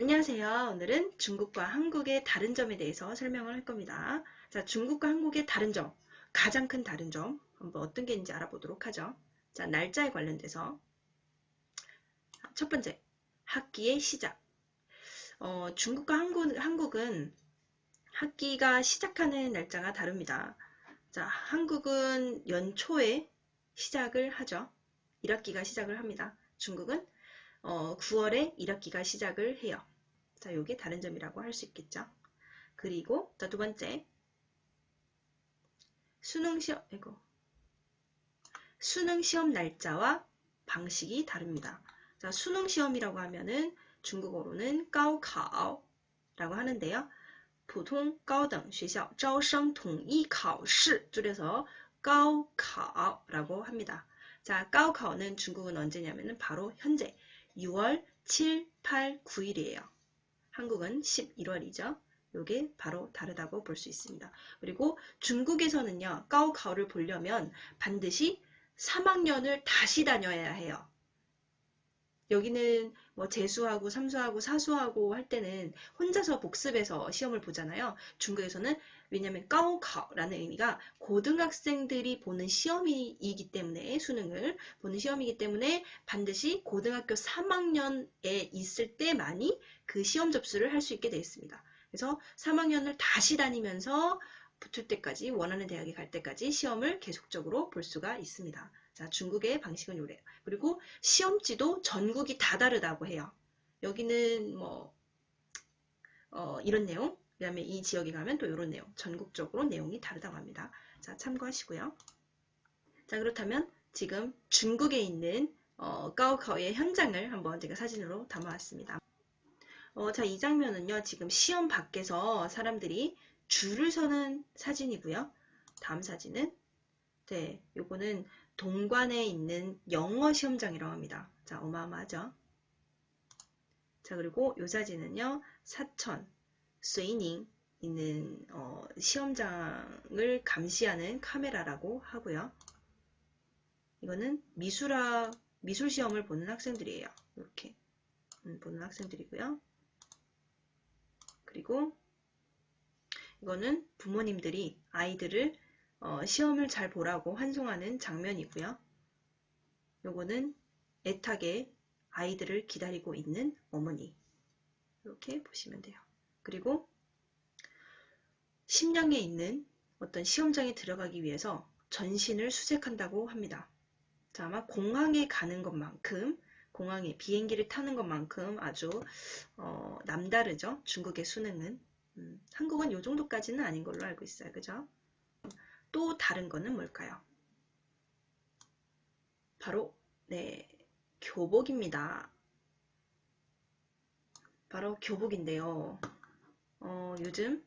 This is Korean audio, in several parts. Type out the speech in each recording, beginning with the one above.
안녕하세요. 오늘은 중국과 한국의 다른 점에 대해서 설명을 할 겁니다. 자, 중국과 한국의 다른 점, 가장 큰 다른 점, 한번 어떤 게 있는지 알아보도록 하죠. 자, 날짜에 관련돼서 첫 번째, 학기의 시작. 중국과 한국은 학기가 시작하는 날짜가 다릅니다. 자, 한국은 연초에 시작을 하죠. 1학기가 시작을 합니다. 중국은 9월에 1학기가 시작을 해요. 자, 요게 다른 점이라고 할 수 있겠죠. 그리고 자, 두 번째, 수능 시험 날짜와 방식이 다릅니다. 자, 수능 시험이라고 하면은 중국어로는 가오카오라고 하는데요. 普通高等学校招生统一考试 줄여서 가오카오라고 합니다. 자, 가오카오는 중국은 언제냐면은 바로 현재 6월 7, 8, 9일이에요. 한국은 11월이죠. 요게 바로 다르다고 볼 수 있습니다. 그리고 중국에서는요, 가오카오를 보려면 반드시 3학년을 다시 다녀야 해요. 여기는 뭐 재수하고 삼수하고 사수하고 할 때는 혼자서 복습해서 시험을 보잖아요. 중국에서는 왜냐하면 가오카오라는 의미가 고등학생들이 보는 시험이기 때문에 수능을 보는 시험이기 때문에 반드시 고등학교 3학년에 있을 때만이 그 시험 접수를 할 수 있게 되어 있습니다. 그래서 3학년을 다시 다니면서 붙을 때까지 원하는 대학에 갈 때까지 시험을 계속적으로 볼 수가 있습니다. 자, 중국의 방식은 요래요. 그리고 시험지도 전국이 다 다르다고 해요. 여기는 뭐 이런 내용, 그 다음에 이 지역에 가면 또 이런 내용, 전국적으로 내용이 다르다고 합니다. 자, 참고하시고요. 자, 그렇다면 지금 중국에 있는 가오카오의 현장을 한번 제가 사진으로 담아왔습니다. 자, 이 장면은요, 지금 시험 밖에서 사람들이 줄을 서는 사진이고요. 다음 사진은 네, 요거는 동관에 있는 영어 시험장이라고 합니다. 자, 어마어마하죠? 자, 그리고 요 사진은요, 사천, 스위닝 있는 시험장을 감시하는 카메라라고 하고요. 이거는 미술 시험을 보는 학생들이에요. 이렇게 보는 학생들이고요. 그리고 이거는 부모님들이 아이들을 시험을 잘 보라고 환송하는 장면이고요. 요거는 애타게 아이들을 기다리고 있는 어머니. 이렇게 보시면 돼요. 그리고 심양에 있는 어떤 시험장에 들어가기 위해서 전신을 수색한다고 합니다. 자, 아마 공항에 가는 것만큼, 공항에 비행기를 타는 것만큼 아주 남다르죠. 중국의 수능은. 한국은 요 정도까지는 아닌 걸로 알고 있어요. 그죠? 또 다른 거는 뭘까요? 바로 네, 교복입니다. 바로 교복인데요. 요즘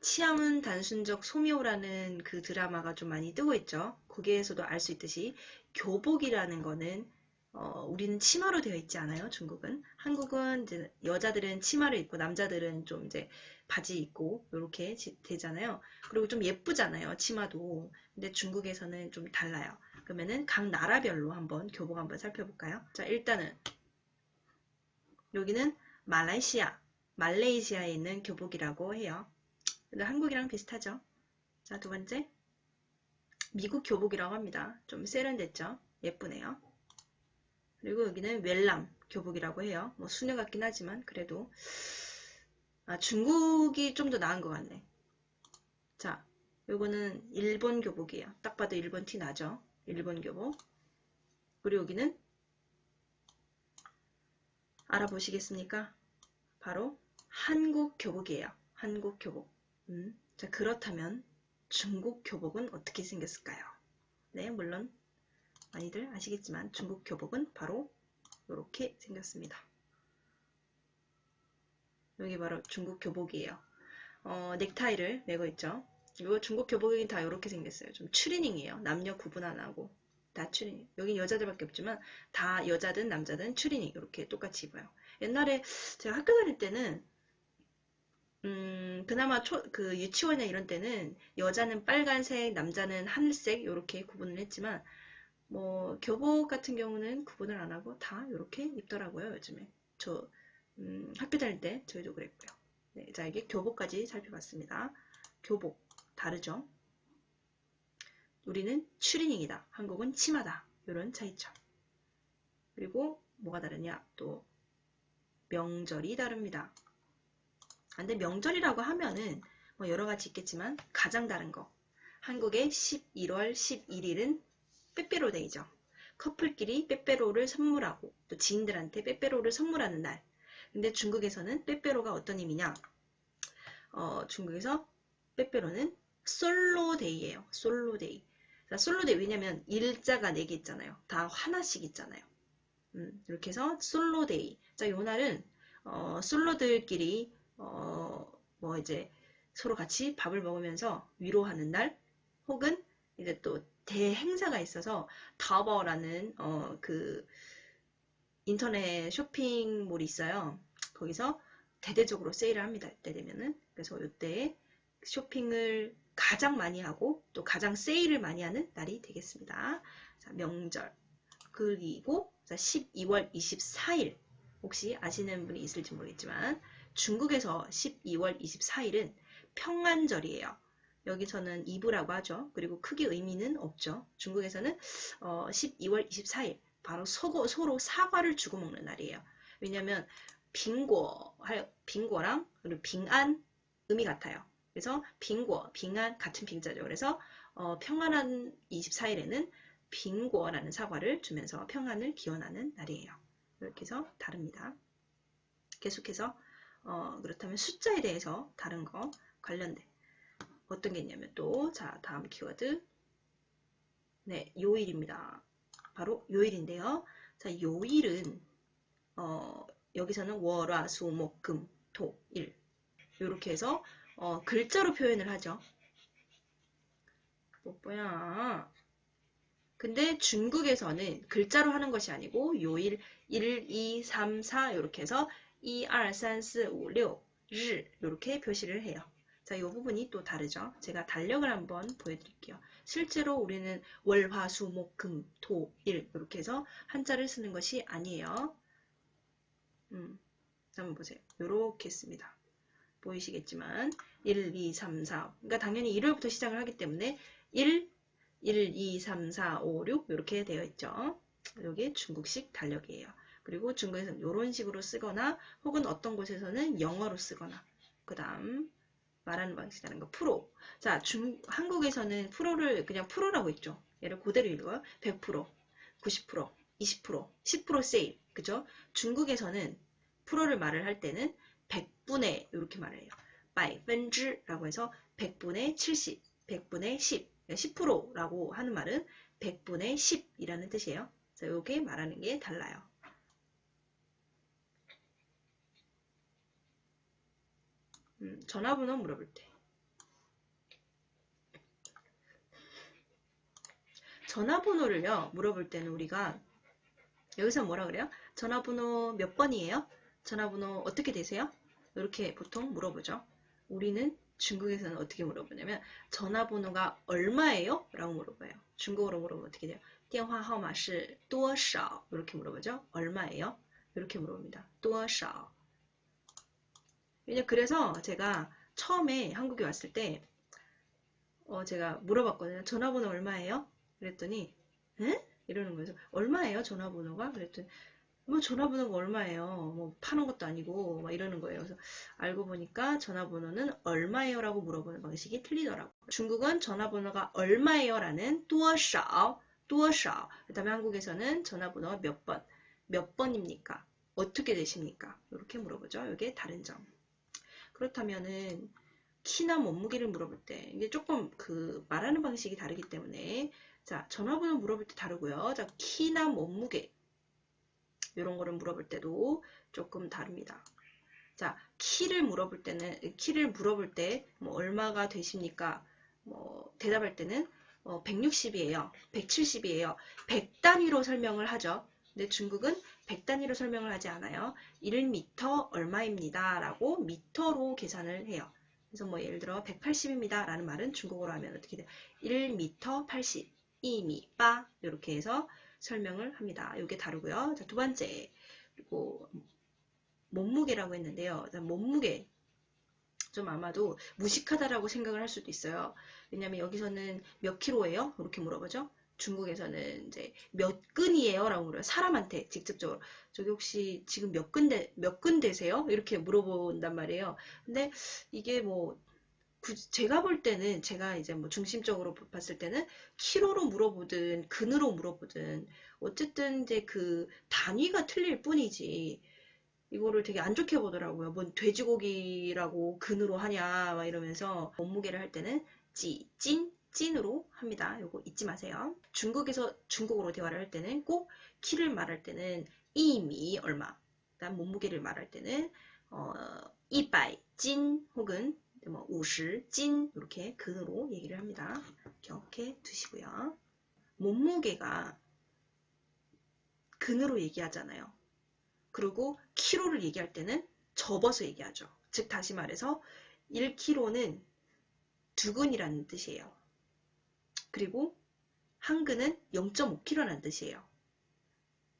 치아문 단순적 소묘라는 그 드라마가 좀 많이 뜨고 있죠. 거기에서도 알 수 있듯이 교복이라는 거는 우리는 치마로 되어 있지 않아요. 중국은. 한국은 이제 여자들은 치마를 입고 남자들은 좀 이제 바지 입고 이렇게 되잖아요. 그리고 좀 예쁘잖아요. 치마도. 근데 중국에서는 좀 달라요. 그러면은 각 나라별로 한번 교복 한번 살펴볼까요? 자, 일단은 여기는 말레이시아에 있는 교복이라고 해요. 한국이랑 비슷하죠. 자, 두 번째, 미국 교복이라고 합니다. 좀 세련됐죠? 예쁘네요. 그리고 여기는 웰람 교복이라고 해요. 뭐 수녀 같긴 하지만 그래도 중국이 좀 더 나은 것 같네. 자, 요거는 일본 교복이에요. 딱 봐도 일본 티 나죠? 일본 교복. 그리고 여기는 알아보시겠습니까? 바로 한국 교복이에요. 한국 교복. 자, 그렇다면 중국 교복은 어떻게 생겼을까요? 네, 물론 많이들 아시겠지만 중국 교복은 바로 이렇게 생겼습니다. 여기 바로 중국 교복이에요. 넥타이를 메고 있죠. 이거 중국 교복이 다 이렇게 생겼어요. 좀 추리닝이에요. 남녀 구분 안 하고 다 추리닝. 여긴 여자들밖에 없지만 다 여자든 남자든 추리닝 이렇게 똑같이 입어요. 옛날에 제가 학교 다닐 때는 그나마 그 유치원이나 이런 때는 여자는 빨간색, 남자는 하늘색 이렇게 구분을 했지만 뭐 교복 같은 경우는 구분을 안 하고 다 이렇게 입더라고요. 요즘에 저 학교 다닐 때 저희도 그랬고요. 네, 자, 이게 교복까지 살펴봤습니다. 교복 다르죠? 우리는 추리닝이다. 한국은 치마다. 이런 차이점. 그리고 뭐가 다르냐? 또 명절이 다릅니다. 근데 명절이라고 하면은 뭐 여러 가지 있겠지만 가장 다른 거. 한국의 11월 11일은 빼빼로데이죠. 커플끼리 빼빼로를 선물하고 또 지인들한테 빼빼로를 선물하는 날. 근데 중국에서는 빼빼로가 어떤 의미냐? 중국에서 빼빼로는 솔로데이예요. 솔로데이. 자, 솔로데이 왜냐면 일자가 4개 있잖아요. 다 하나씩 있잖아요. 이렇게 해서 솔로데이. 자, 요 날은 솔로들끼리 뭐 이제 서로 같이 밥을 먹으면서 위로하는 날, 혹은 이제 또 대행사가 있어서 타오바오라는 그 인터넷 쇼핑몰이 있어요. 거기서 대대적으로 세일을 합니다. 이때 되면은. 그래서 이때 쇼핑을 가장 많이 하고 또 가장 세일을 많이 하는 날이 되겠습니다. 자, 명절. 그리고 12월 24일. 혹시 아시는 분이 있을지 모르겠지만 중국에서 12월 24일은 평안절이에요. 여기서는 이브라고 하죠. 그리고 크게 의미는 없죠. 중국에서는 12월 24일 바로 서로 사과를 주고 먹는 날이에요. 왜냐하면 빙고랑 그리고 빙안 의미 같아요. 그래서 빙안 같은 빙자죠. 그래서 평안한 24일에는 빙고라는 사과를 주면서 평안을 기원하는 날이에요. 이렇게 해서 다릅니다. 계속해서 그렇다면 숫자에 대해서 다른 거 관련된 어떤 게 있냐면 또 자 다음 키워드 네 요일입니다. 바로 요일인데요. 자 요일은 여기서는 월, 화, 수, 목, 금, 토, 일 이렇게 해서 글자로 표현을 하죠. 뭐야? 근데 중국에서는 글자로 하는 것이 아니고 요일 1, 2, 3, 4 이렇게 해서 2, 2, 3, 4, 5, 6, 일 이렇게 표시를 해요. 자, 이 부분이 또 다르죠. 제가 달력을 한번 보여드릴게요. 실제로 우리는 월, 화, 수, 목, 금, 토, 일 이렇게 해서 한자를 쓰는 것이 아니에요. 한번 보세요. 이렇게 씁니다. 보이시겠지만 1, 2, 3, 4 그러니까 당연히 1월부터 시작을 하기 때문에 1, 2, 3, 4, 5, 6 이렇게 되어 있죠. 이게 중국식 달력이에요. 그리고 중국에서는 이런 식으로 쓰거나 혹은 어떤 곳에서는 영어로 쓰거나 그 다음 말하는 방식이라는 거 프로. 자, 한국에서는 프로를 그냥 프로라고 있죠. 얘를 그대로 읽어요. 100%, 90%, 20%, 10% 세일. 그죠? 중국에서는 프로를 말을 할 때는 100분의 이렇게 말을 해요. 100%라고 해서 100분의 70, 100분의 10, 10%라고 하는 말은 100분의 10이라는 뜻이에요. 자, 이렇게 말하는 게 달라요. 전화번호 물어볼 때. 전화번호를요, 물어볼 때는 우리가 여기서 뭐라 그래요? 전화번호 몇 번이에요? 전화번호 어떻게 되세요? 이렇게 보통 물어보죠. 우리는 중국에서는 어떻게 물어보냐면 전화번호가 얼마예요? 라고 물어봐요. 중국어로 물어보면 어떻게 돼요? 电话号码是多少 이렇게 물어보죠. 얼마예요? 이렇게 물어봅니다. 多少 그래서 제가 처음에 한국에 왔을 때 제가 물어봤거든요. 전화번호 얼마예요? 그랬더니 에? 이러는 거예요. 얼마예요? 전화번호가? 그랬더니 뭐 전화번호가 얼마예요? 뭐 파는 것도 아니고 막 이러는 거예요. 그래서 알고 보니까 전화번호는 얼마예요? 라고 물어보는 방식이 틀리더라고요. 중국은 전화번호가 얼마예요? 라는 多少 그 다음에 한국에서는 전화번호가 몇 번입니까? 어떻게 되십니까? 이렇게 물어보죠. 이게 다른 점. 그렇다면은 키나 몸무게를 물어볼 때 이게 조금 그 말하는 방식이 다르기 때문에 자 전화번호 물어볼 때 다르고요. 자 키나 몸무게 이런 거를 물어볼 때도 조금 다릅니다. 자 키를 물어볼 때 뭐 얼마가 되십니까? 뭐 대답할 때는 160이에요. 170이에요. 100단위로 설명을 하죠. 근데 중국은 100단위로 설명을 하지 않아요. 1m 얼마입니다. 라고 미터로 계산을 해요. 그래서 뭐 예를 들어 180입니다. 라는 말은 중국어로 하면 어떻게 돼요? 1m 80, 2미, 빠 이렇게 해서 설명을 합니다. 이게 다르고요. 자, 두 번째. 그리고 몸무게라고 했는데요. 일단 몸무게 좀 아마도 무식하다라고 생각을 할 수도 있어요. 왜냐면 여기서는 몇 킬로예요? 이렇게 물어보죠. 중국에서는 이제 몇 근이에요? 라고 물어요. 사람한테 직접적으로. 저기 혹시 지금 몇 근 되세요? 이렇게 물어본단 말이에요. 근데 이게 뭐 제가 볼 때는 제가 이제 뭐 중심적으로 봤을 때는 키로로 물어보든 근으로 물어보든 어쨌든 이제 그 단위가 틀릴 뿐이지 이거를 되게 안 좋게 보더라고요. 뭔 돼지고기라고 근으로 하냐 막 이러면서 몸무게를 할 때는 찐으로 합니다. 이거 잊지 마세요. 중국에서 중국어로 대화를 할 때는 꼭 키를 말할 때는 이미 얼마 그다음 몸무게를 말할 때는 100찐 혹은 뭐 50찐 이렇게 근으로 얘기를 합니다. 기억해 두시고요. 몸무게가 근으로 얘기하잖아요. 그리고 키로를 얘기할 때는 접어서 얘기하죠. 즉 다시 말해서 1kg는 2근이라는 뜻이에요. 그리고 한 근은 0.5kg라는 뜻이에요.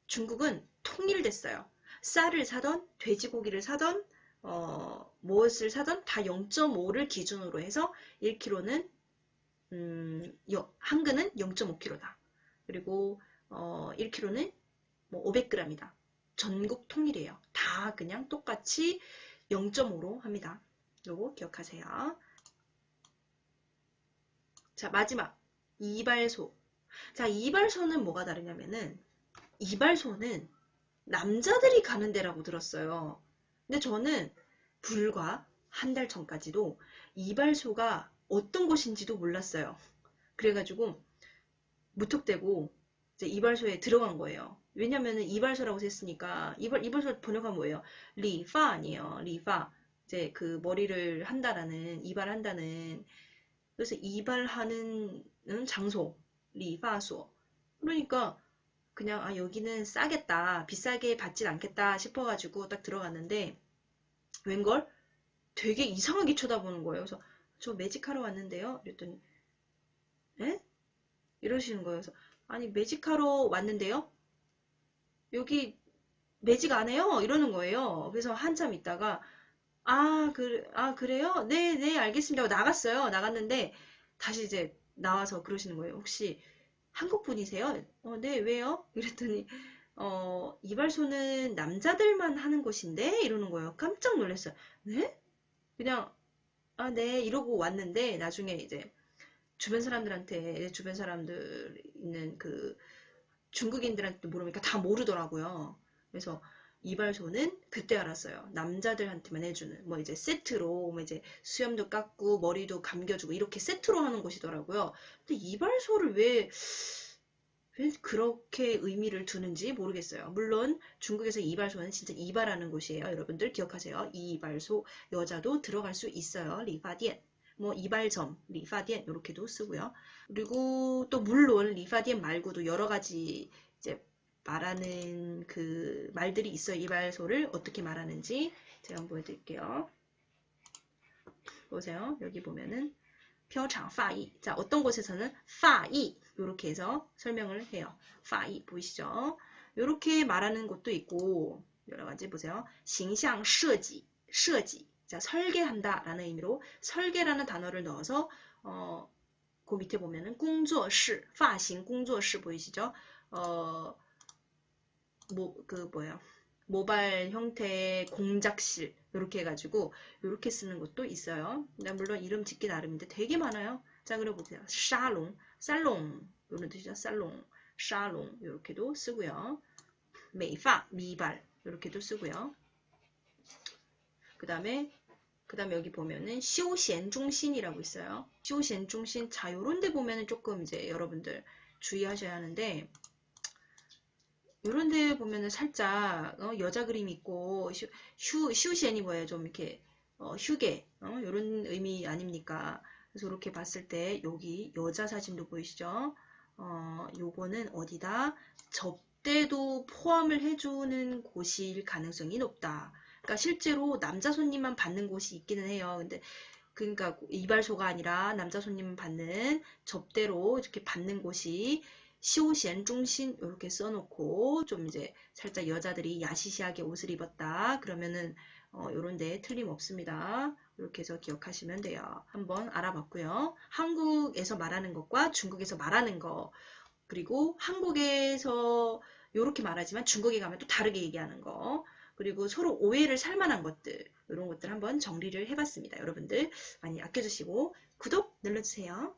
중국은 통일됐어요. 쌀을 사던 돼지고기를 사던 무엇을 사던 다 0.5를 기준으로 해서 1kg는 한 근은 0.5kg다. 그리고 1kg는 뭐 500g이다. 전국 통일이에요. 다 그냥 똑같이 0.5로 합니다. 요거 기억하세요. 자, 마지막 이발소. 자, 이발소는 뭐가 다르냐면은 이발소는 남자들이 가는 데라고 들었어요. 근데 저는 불과 한 달 전까지도 이발소가 어떤 곳인지도 몰랐어요. 그래가지고 무턱대고 이제 이발소에 들어간 거예요. 왜냐면은 이발소라고 했으니까 이발소 번역하면 뭐예요? 리파 아니에요. 리파. 이제 그 머리를 한다라는 이발한다는 그래서 이발하는 장소 리파소. 그러니까 그냥 아 여기는 싸겠다. 비싸게 받진 않겠다 싶어가지고 딱 들어갔는데 웬걸? 되게 이상하게 쳐다보는 거예요. 그래서 저 매직하러 왔는데요. 그랬더니 에? 이러시는 거예요. 그래서 아니 매직하러 왔는데요. 여기 매직 안 해요? 이러는 거예요. 그래서 한참 있다가 그래요? 네, 네, 알겠습니다 하고 나갔어요. 나갔는데 다시 이제 나와서 그러시는 거예요. 혹시 한국 분이세요? 네, 왜요? 이랬더니 이발소는 남자들만 하는 곳인데 이러는 거예요. 깜짝 놀랐어요. 네? 그냥 네, 이러고 왔는데 나중에 이제 주변 사람들 있는 그 중국인들한테 물으니까 다 모르더라고요. 그래서 이발소는 그때 알았어요. 남자들한테만 해주는 뭐 이제 세트로 뭐 이제 수염도 깎고 머리도 감겨주고 이렇게 세트로 하는 곳이더라고요. 근데 이발소를 왜 그렇게 의미를 두는지 모르겠어요. 물론 중국에서 이발소는 진짜 이발하는 곳이에요. 여러분들 기억하세요. 이발소 여자도 들어갈 수 있어요. 리파디엔 뭐 이발점, 리파디엔 이렇게도 쓰고요. 그리고 또 물론 리파디엔 말고도 여러 가지 이제 말하는 그 말들이 있어요. 이발소를 어떻게 말하는지 제가 한번 보여드릴게요. 보세요. 여기 보면은 표창 파이. 자, 어떤 곳에서는 파이 이렇게 해서 설명을 해요. 파이 보이시죠? 이렇게 말하는 곳도 있고 여러 가지 보세요. 形象 设计. 자, 설계한다 라는 의미로 설계라는 단어를 넣어서 그 밑에 보면은 工作室, 发型 工作室 보이시죠? 모발 형태의 공작실 이렇게 해가지고 이렇게 쓰는 것도 있어요. 물론 이름 짓기 나름인데 되게 많아요. 자, 그리고 보세요. 살롱 이런 뜻이죠. 샤롱 이렇게도 쓰고요. 메이파 미발 이렇게도 쓰고요. 그 다음에 여기 보면은 쇼센 중심이라고 있어요. 쇼센 중심. 자, 요런 데 보면은 조금 이제 여러분들 주의하셔야 하는데 요런 데 보면은 살짝 여자 그림 있고 슈센이 뭐예요? 좀 이렇게 휴게 요런 의미 아닙니까? 그래서 이렇게 봤을 때 여기 여자 사진도 보이시죠? 요거는 어디다? 접대도 포함을 해주는 곳일 가능성이 높다. 그러니까 실제로 남자 손님만 받는 곳이 있기는 해요. 근데 그러니까 이발소가 아니라 남자 손님 받는 접대로 이렇게 받는 곳이 시오시엔 중신 이렇게 써놓고 좀 이제 살짝 여자들이 야시시하게 옷을 입었다 그러면은 요런데 틀림없습니다. 이렇게 해서 기억하시면 돼요. 한번 알아봤고요. 한국에서 말하는 것과 중국에서 말하는 거 그리고 한국에서 이렇게 말하지만 중국에 가면 또 다르게 얘기하는 거 그리고 서로 오해를 살 만한 것들 이런 것들 한번 정리를 해봤습니다. 여러분들 많이 아껴주시고 구독 눌러주세요.